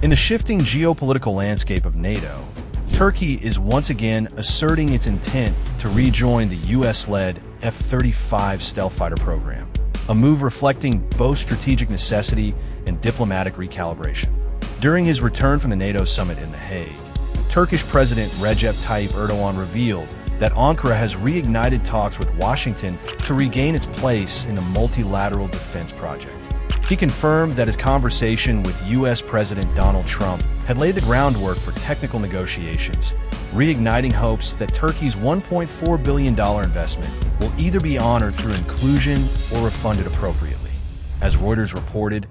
In the shifting geopolitical landscape of NATO, Turkey is once again asserting its intent to rejoin the US-led F-35 stealth fighter program, a move reflecting both strategic necessity and diplomatic recalibration. During his return from the NATO summit in The Hague, Turkish President Recep Tayyip Erdoğan revealed that Ankara has reignited talks with Washington to regain its place in the multilateral defense project. He confirmed that his conversation with U.S. President Donald Trump had laid the groundwork for technical negotiations, reigniting hopes that Turkey's $1.4 billion investment will either be honored through inclusion or refunded appropriately. As Reuters reported,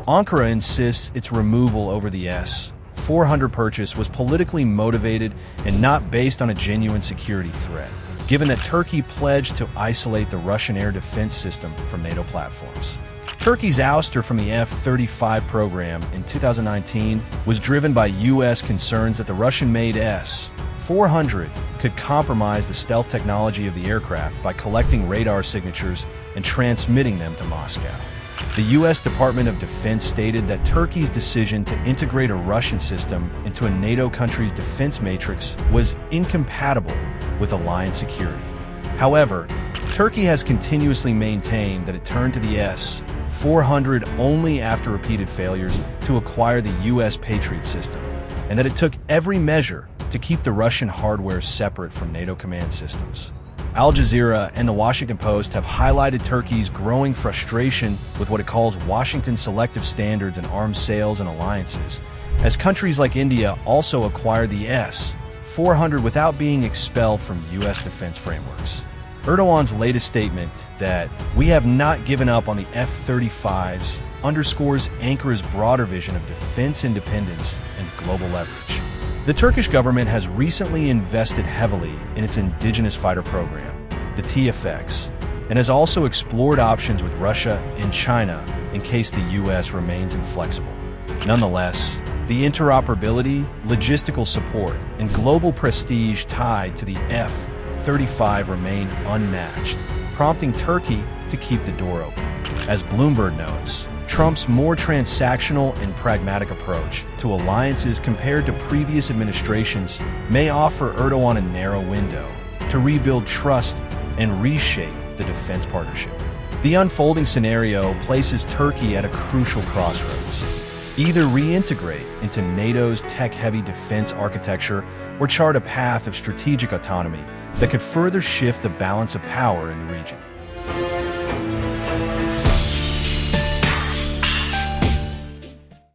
Ankara insists its removal over the S-400 purchase was politically motivated and not based on a genuine security threat, given that Turkey pledged to isolate the Russian air defense system from NATO platforms. Turkey's ouster from the F-35 program in 2019 was driven by U.S. concerns that the Russian-made S-400 could compromise the stealth technology of the aircraft by collecting radar signatures and transmitting them to Moscow. The U.S. Department of Defense stated that Turkey's decision to integrate a Russian system into a NATO country's defense matrix was incompatible with alliance security. However, Turkey has continuously maintained that it turned to the S-400 only after repeated failures to acquire the U.S. Patriot system, and that it took every measure to keep the Russian hardware separate from NATO command systems. Al Jazeera and the Washington Post have highlighted Turkey's growing frustration with what it calls Washington's selective standards in arms sales and alliances, as countries like India also acquire the S-400 without being expelled from U.S. defense frameworks. Erdoğan's latest statement that "we have not given up on the F-35s" underscores Ankara's broader vision of defense independence and global leverage. The Turkish government has recently invested heavily in its indigenous fighter program, the TFX, and has also explored options with Russia and China in case the U.S. remains inflexible. Nonetheless, the interoperability, logistical support, and global prestige tied to the F-35 remain unmatched, prompting Turkey to keep the door open. As Bloomberg notes, Trump's more transactional and pragmatic approach to alliances compared to previous administrations may offer Erdoğan a narrow window to rebuild trust and reshape the defense partnership. The unfolding scenario places Turkey at a crucial crossroads. Either reintegrate into NATO's tech-heavy defense architecture or chart a path of strategic autonomy that could further shift the balance of power in the region.